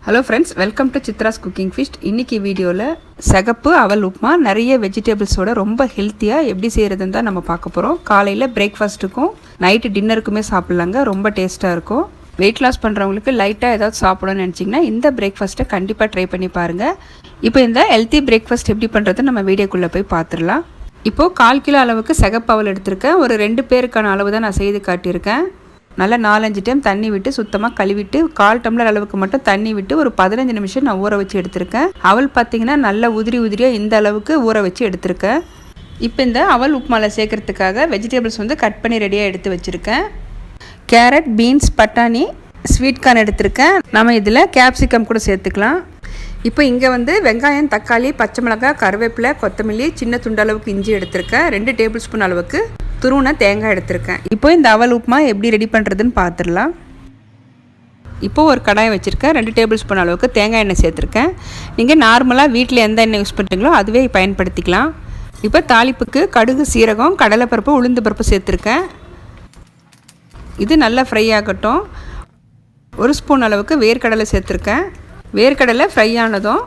Hello friends, welcome to Chitra's cooking feast. இன்றைக்கி வீடியோவில் சகப்பு அவல் உப்புமா நிறைய வெஜிடபிள்ஸோட ரொம்ப ஹெல்த்தியாக எப்படி செய்கிறதுன்னு தான் நம்ம பார்க்க போகிறோம். காலையில் பிரேக்ஃபாஸ்ட்டுக்கும் நைட்டு டின்னருக்குமே சாப்பிட்லாங்க. ரொம்ப டேஸ்ட்டாக இருக்கும். வெயிட் லாஸ் பண்ணுறவங்களுக்கு லைட்டாக ஏதாவது சாப்பிடணும்னு நினச்சிங்கன்னா இந்த பிரேக்ஃபாஸ்ட்டை கண்டிப்பாக ட்ரை பண்ணி பாருங்கள். இப்போ இந்த ஹெல்த்தி பிரேக்ஃபாஸ்ட் எப்படி பண்ணுறது நம்ம வீடியோக்குள்ளே போய் பார்த்துடலாம். இப்போது 1/4 கிலோ அளவுக்கு சகப்பு அவல் எடுத்திருக்கேன். ஒரு 2 பேருக்கான அளவு தான் நான் செய்து காட்டியிருக்கேன். நல்லா 4-5 டைம் தண்ணி விட்டு சுத்தமாக கழுவிட்டு 1/4 டம்ளர் அளவுக்கு மட்டும் தண்ணி விட்டு ஒரு 15 நிமிஷம் நான் ஊற வச்சு எடுத்திருக்கேன். அவல் பார்த்திங்கன்னா நல்லா உதிரியாக இந்த அளவுக்கு ஊற வச்சு எடுத்திருக்கேன். இப்போ இந்த அவல் உப்புமாவில் சேர்க்கறதுக்காக வெஜிடபிள்ஸ் கட் பண்ணி ரெடியாக எடுத்து வச்சுருக்கேன். கேரட், பீன்ஸ், பட்டாணி, ஸ்வீட் கார்ன் எடுத்திருக்கேன். நம்ம இதில் கேப்சிகம் கூட சேர்த்துக்கலாம். இப்போ இங்கே வெங்காயம், தக்காளி, பச்சை மிளகாய், கருவேப்பிலை, கொத்தமல்லி, சின்ன துண்டளவுக்கு இஞ்சி எடுத்திருக்கேன். 2 டேபிள் ஸ்பூன் அளவுக்கு துருவன தேங்காய் எடுத்திருக்கேன். இப்போ இந்த அவல் உப்புமா எப்படி ரெடி பண்ணுறதுன்னு பார்த்துடலாம். இப்போது ஒரு கடாயை வச்சுருக்கேன். 2 டேபிள் ஸ்பூன் அளவுக்கு தேங்காய் எண்ணெய் சேர்த்துருக்கேன். நீங்கள் நார்மலாக வீட்டில் எந்த எண்ணெய் யூஸ் பண்ணுறீங்களோ அதுவே பயன்படுத்திக்கலாம். இப்போ தாளிப்புக்கு கடுகு, சீரகம், கடலைப்பருப்பு, உளுந்து பருப்பு சேர்த்துருக்கேன். இது நல்லா ஃப்ரை ஆகட்டும். 1 ஸ்பூன் அளவுக்கு வேர்க்கடலை சேர்த்துருக்கேன். வேர்க்கடலை ஃப்ரை ஆனதும்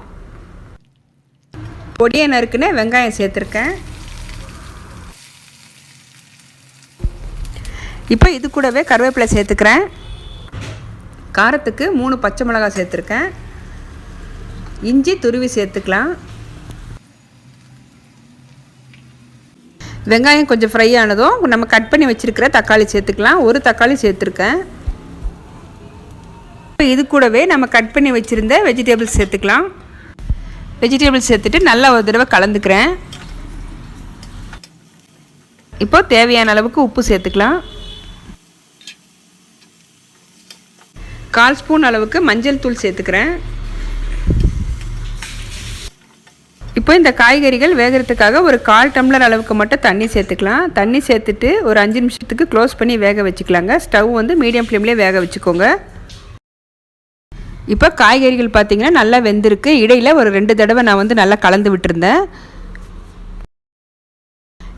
பொடியை நறுக்குன்னு வெங்காயம் சேர்த்துருக்கேன். இப்போ இது கூடவே கருவேப்பிலை சேர்த்துக்கிறேன். காரத்துக்கு 3 பச்சை மிளகாய் சேர்த்துருக்கேன். இஞ்சி துருவி சேர்த்துக்கலாம். வெங்காயம் கொஞ்சம் ஃப்ரை ஆனதும் நம்ம கட் பண்ணி வச்சுருக்கிற தக்காளி சேர்த்துக்கலாம். 1 தக்காளி சேர்த்துருக்கேன். இப்போ இது கூடவே நம்ம கட் பண்ணி வச்சுருந்த வெஜிடபிள்ஸ் சேர்த்துக்கலாம். வெஜிடபிள்ஸ் சேர்த்துட்டு நல்லா ஒரு தடவை கலந்துக்கிறேன். இப்போ தேவையான அளவுக்கு உப்பு சேர்த்துக்கலாம். 1/4 ஸ்பூன் அளவுக்கு மஞ்சள் தூள் சேர்த்துக்கிறேன். இப்போ இந்த காய்கறிகள் வேகிறதுக்காக ஒரு 1/4 டம்ளர் அளவுக்கு மட்டும் தண்ணி சேர்த்துக்கலாம். தண்ணி சேர்த்துட்டு ஒரு 5 நிமிஷத்துக்கு க்ளோஸ் பண்ணி வேக வச்சுக்கலாங்க. ஸ்டவ் மீடியம் ஃப்ளேம்லேயே வேக வச்சுக்கோங்க. இப்போ காய்கறிகள் பார்த்திங்கன்னா நல்லா வெந்திருக்கு. இடையில் ஒரு 2 தடவை நான் நல்லா கலந்து விட்டுருந்தேன்.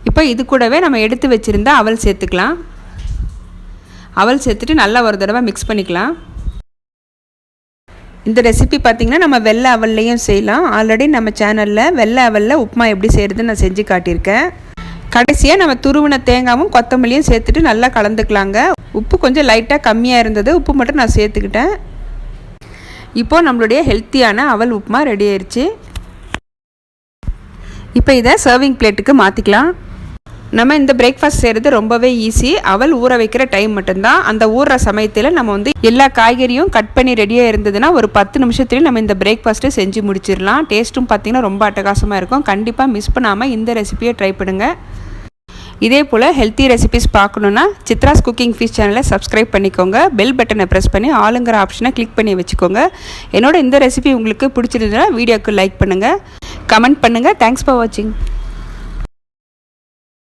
இப்போ இது கூடவே நம்ம எடுத்து வச்சுருந்த அவல் சேர்த்துக்கலாம். அவல் சேர்த்துட்டு நல்லா ஒரு தடவை மிக்ஸ் பண்ணிக்கலாம். இந்த ரெசிபி பார்த்திங்கன்னா நம்ம வெள்ளை அவல்லையும் செய்யலாம். ஆல்ரெடி நம்ம சேனலில் வெள்ளை அவலில் உப்புமா எப்படி செய்கிறதுன்னு நான் செஞ்சு காட்டியிருக்கேன். கடைசியாக நம்ம துருவின தேங்காயும் கொத்தமல்லியும் சேர்த்துட்டு நல்லா கலந்துக்கலாங்க. உப்பு கொஞ்சம் லைட்டாக கம்மியாக இருந்தது. உப்பு மட்டும் நான் சேர்த்துக்கிட்டேன். இப்போது நம்மளுடைய ஹெல்த்தியான அவல் உப்புமா ரெடி ஆயிடுச்சு. இப்போ இதை சர்விங் பிளேட்டுக்கு மாற்றிக்கலாம். நம்ம இந்த பிரேக்ஃபாஸ்ட் செய்கிறது ரொம்பவே ஈஸி. அவல் ஊற வைக்கிற டைம் மட்டும்தான். அந்த ஊறுற சமயத்தில் நம்ம எல்லா காய்கறியும் கட் பண்ணி ரெடியாக இருந்ததுன்னா ஒரு 10 நிமிஷத்துலேயும் நம்ம இந்த பிரேக்ஃபாஸ்ட்டை செஞ்சு முடிச்சிடலாம். டேஸ்ட்டும் பார்த்திங்கன்னா ரொம்ப அட்டகாசமாக இருக்கும். கண்டிப்பாக மிஸ் பண்ணாமல் இந்த ரெசிபியை ட்ரை பண்ணுங்கள். இதே போல் ஹெல்த்தி ரெசிபிஸ் பார்க்கணுன்னா சித்ராஸ் குக்கிங் ஃபீஸ்ட் சேனலை சப்ஸ்கிரைப் பண்ணிக்கோங்க. பெல் பட்டனை ப்ரெஸ் பண்ணி ஆளுங்கிற ஆப்ஷனை கிளிக் பண்ணி வச்சுக்கோங்க. என்னோட இந்த ரெசிபி உங்களுக்கு பிடிச்சிருந்ததுன்னா வீடியோக்கு லைக் பண்ணுங்கள், கமெண்ட் பண்ணுங்கள். தேங்க்ஸ் ஃபார் வாட்சிங்.